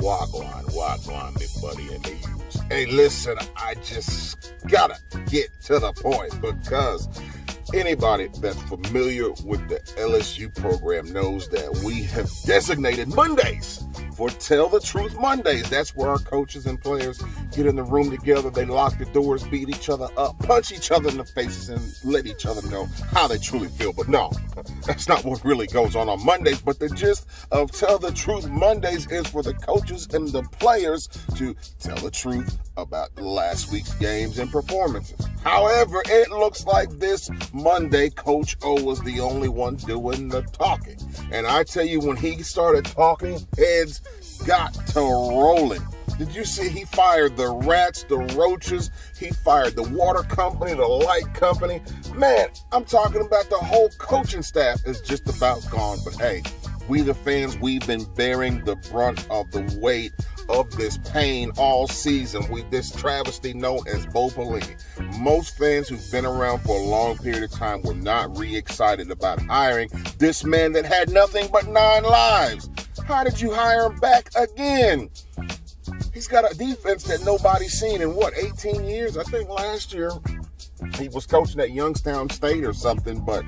Wagwan, big buddy in the use. Hey, listen, I just gotta get to the point because anybody that's familiar with the LSU program knows that we have designated Mondays for Tell the Truth Mondays. That's where our coaches and players get in the room together. They lock the doors, beat each other up, punch each other in the faces, and let each other know how they truly feel. But no, that's not what really goes on Mondays. But the gist of Tell the Truth Mondays is for the coaches and the players to tell the truth about last week's games and performances. However, it looks like this Monday, Coach O was the only one doing the talking. And I tell you, when he started talking, heads got to rolling. Did you see he fired the rats, the roaches, he fired the water company, the light company? Man, I'm talking about the whole coaching staff is just about gone. But hey, we the fans, we've been bearing the brunt of the weight of this pain all season. This travesty known as Bo Pelini. Most fans who've been around for a long period of time were not excited about hiring this man that had nothing but 9 lives. How did you hire him back again? He's got a defense that nobody's seen in 18 years? I think last year he was coaching at Youngstown State or something, but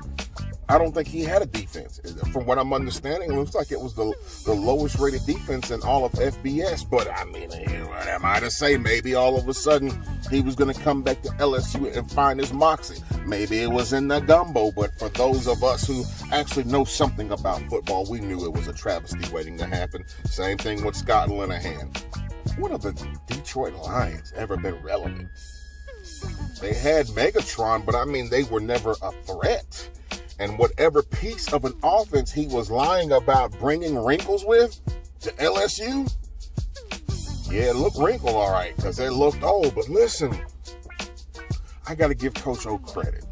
I don't think he had a defense. From what I'm understanding, it looks like it was the lowest rated defense in all of FBS. But I mean, what am I to say? Maybe all of a sudden he was going to come back to LSU and find his moxie. Maybe it was in the gumbo. But for those of us who actually know something about football, we knew it was a travesty waiting to happen. Same thing with Scott Linehan. When have the Detroit Lions ever been relevant? They had Megatron, but I mean, they were never a threat. And whatever piece of an offense he was lying about bringing wrinkles with to LSU, yeah, it looked wrinkled all right because it looked old. But listen, I got to give Coach O credit.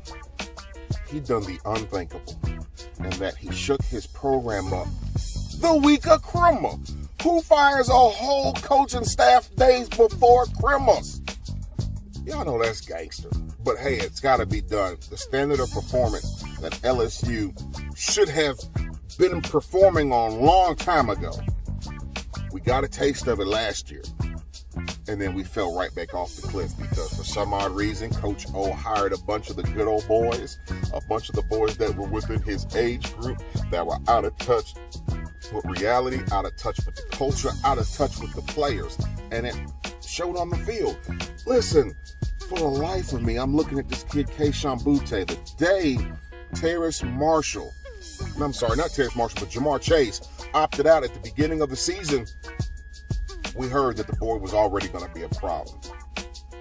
He done the unthinkable, and that he shook his program up the week of Christmas. Who fires a whole coaching staff days before Christmas? Y'all know that's gangster. But hey, it's got to be done. The standard of performance that LSU should have been performing on a long time ago. We got a taste of it last year. And then we fell right back off the cliff because for some odd reason, Coach O hired a bunch of the good old boys, a bunch of the boys that were within his age group that were out of touch with reality, out of touch with the culture, out of touch with the players. And it showed on the field. Listen, for the life of me, I'm looking at this kid, Keishawn Butte. The day Terrace Marshall, I'm sorry, not Terrace Marshall, but Jamar Chase opted out at the beginning of the season, we heard that the boy was already going to be a problem.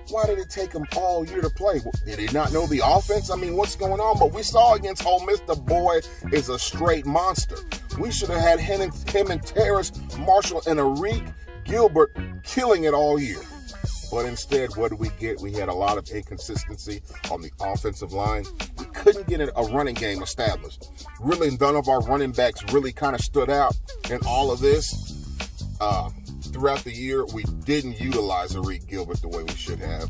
Why did it take him all year to play? Did he not know the offense? I mean, what's going on? But we saw against Ole Miss, the boy is a straight monster. We should have had him and Terrace Marshall and Arik Gilbert killing it all year. But instead, what did we get? We had a lot of inconsistency on the offensive line. We couldn't get a running game established. Really, none of our running backs really kind of stood out in all of this. Throughout the year, we didn't utilize Arik Gilbert the way we should have,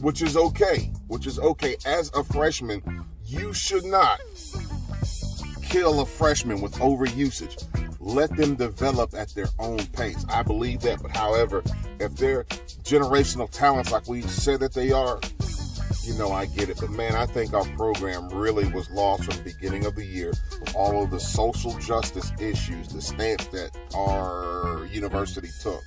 which is okay. As a freshman, you should not kill a freshman with overusage. Let them develop at their own pace. I believe that, but however, if they're generational talents like we said that they are, I get it. But man, I think our program really was lost from the beginning of the year with all of the social justice issues, the stance that our university took.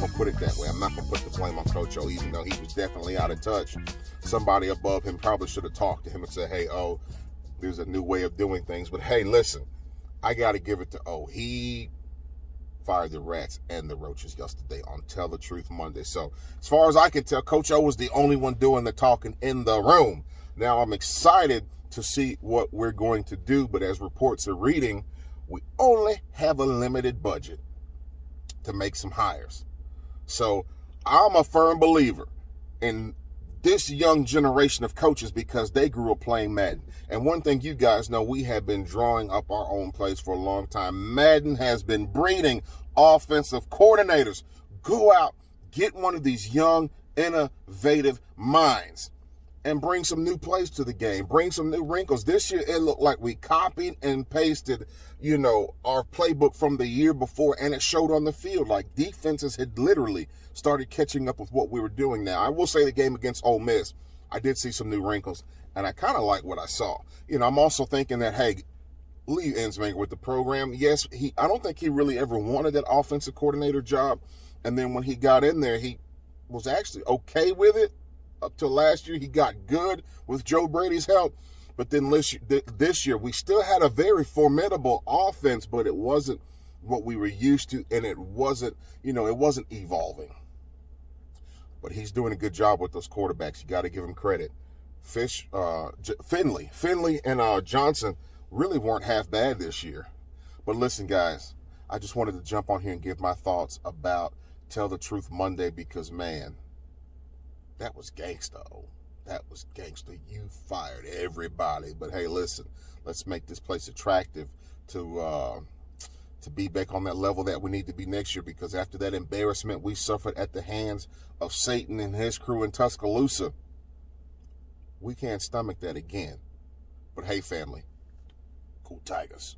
I'll put it that way. I'm not going to put the blame on Coach O, even though he was definitely out of touch. Somebody above him probably should have talked to him and said, hey, O, there's a new way of doing things. But hey, listen, I got to give it to O. He fired the rats and the roaches yesterday on Tell the Truth Monday. So as far as I can tell, Coach O was the only one doing the talking in the room. Now I'm excited to see what we're going to do, but as reports are reading, we only have a limited budget to make some hires. So I'm a firm believer in this young generation of coaches because they grew up playing Madden. And one thing you guys know, we have been drawing up our own plays for a long time. Madden has been breeding offensive coordinators. Go out, get one of these young, innovative minds. and bring some new plays to the game, bring some new wrinkles. This year, it looked like we copied and pasted, our playbook from the year before, and it showed on the field. Like, defenses had literally started catching up with what we were doing now. I will say the game against Ole Miss, I did see some new wrinkles, and I kind of like what I saw. I'm also thinking that, hey, Lee Ensminger with the program, yes, I don't think he really ever wanted that offensive coordinator job, and then when he got in there, he was actually okay with it. Up till last year, he got good with Joe Brady's help. But then this year, we still had a very formidable offense, but it wasn't what we were used to, and it wasn't evolving. But he's doing a good job with those quarterbacks. You got to give him credit. Finley, and Johnson really weren't half bad this year. But listen, guys, I just wanted to jump on here and give my thoughts about Tell the Truth Monday because, man, that was gangsta. That was gangsta. You fired everybody. But hey, listen, let's make this place attractive to be back on that level that we need to be next year, because after that embarrassment we suffered at the hands of Satan and his crew in Tuscaloosa, we can't stomach that again. But hey, family, go Tigers.